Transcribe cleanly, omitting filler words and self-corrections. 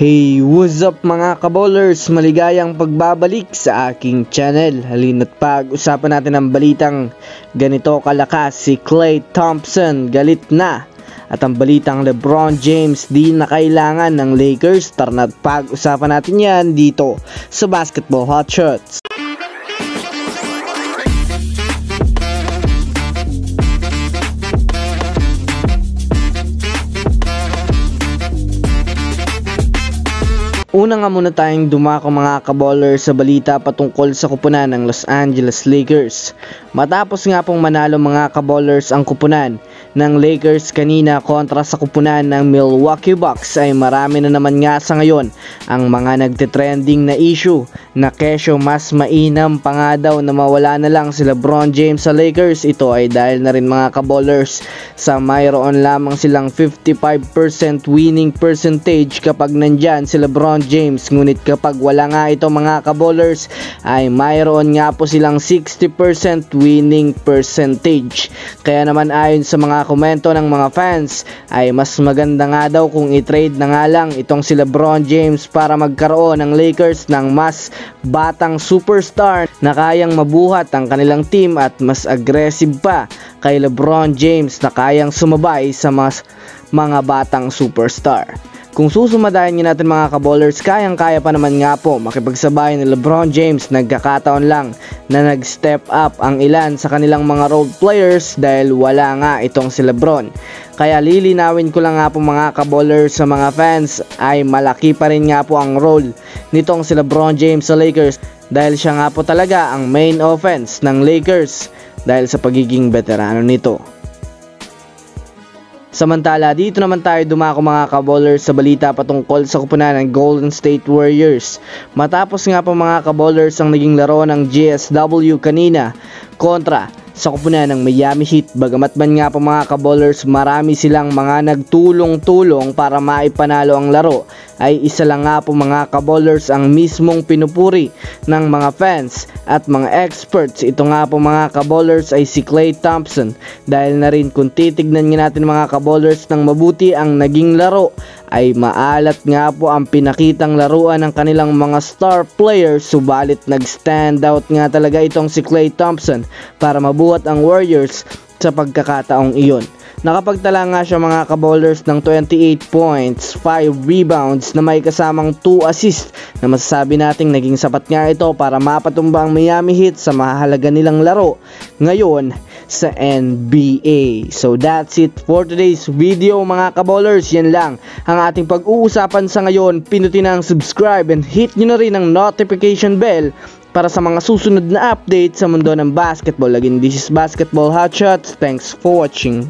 Hey, what's up mga kabowlers? Maligayang pagbabalik sa aking channel. Halina't pag-usapan natin ang balitang ganito kalakas si Klay Thompson galit na. At ang balitang LeBron James di na kailangan ng Lakers. Tara na't pag-usapan natin yan dito sa Basketball Hotshots. Una nga muna tayong dumako mga kabowler sa balita patungkol sa kupunan ng Los Angeles Lakers. Matapos nga pong manalo mga kabowlers ang kupunan ng Lakers kanina kontra sa kupunan ng Milwaukee Bucks ay marami na naman nga sa ngayon ang mga nagtitrending na issue na kesyo mas mainam pa nga daw na mawala na lang si LeBron James sa Lakers. Ito ay dahil na rin mga kabowlers sa mayroon lamang silang 55% winning percentage kapag nandyan si LeBron James, ngunit kapag wala nga ito mga kabowlers ay mayroon nga po silang 60% winning percentage. Kaya naman ayon sa mga komento ng mga fans ay mas maganda nga daw kung i-trade na nga lang itong si LeBron James para magkaroon ng Lakers ng mas batang superstar na kayang mabuhat ang kanilang team at mas aggressive pa kay LeBron James na kayang sumabay sa mga batang superstar. Kung susumadayan nyo natin mga kabowlers, kayang-kaya pa naman nga po makipagsabay ni LeBron James. Nagkakataon lang na nag-step up ang ilan sa kanilang mga role players dahil wala nga itong si LeBron. Kaya lilinawin ko lang nga po mga kabowlers sa mga fans ay malaki pa rin nga po ang role nitong si LeBron James sa Lakers dahil siya nga po talaga ang main offense ng Lakers dahil sa pagiging veterano nito. Samantala, dito naman tayo dumako mga kabowlers sa balita patungkol sa kupunan ng Golden State Warriors. Matapos nga po mga kabowlers ang naging laro ng GSW kanina kontra sa kupunan ng Miami Heat. Bagamat man nga po mga kabowlers marami silang mga nagtulong-tulong para maipanalo ang laro, ay isa lang nga po mga kabowlers ang mismong pinupuri ng mga fans at mga experts. Ito nga po mga kabowlers ay si Klay Thompson dahil na rin kung titignan nga natin mga kabowlers ng mabuti ang naging laro ay maalat nga po ang pinakitang laruan ng kanilang mga star players, subalit nag-stand out nga talaga itong si Klay Thompson para mabuhat ang Warriors sa pagkakataong iyon. Nakapagtala nga siya mga kabowlers ng 28 points, 5 rebounds na may kasamang 2 assists na masasabi nating naging sapat nga ito para mapatumba ang Miami Heat sa mahalaga nilang laro ngayon sa NBA. So that's it for today's video mga kabowlers. Yan lang ang ating pag-uusapan sa ngayon. Pinutin ang subscribe and hit nyo na rin ang notification bell para sa mga susunod na update sa mundo ng basketball. Again, this is Basketball Hotshots. Thanks for watching.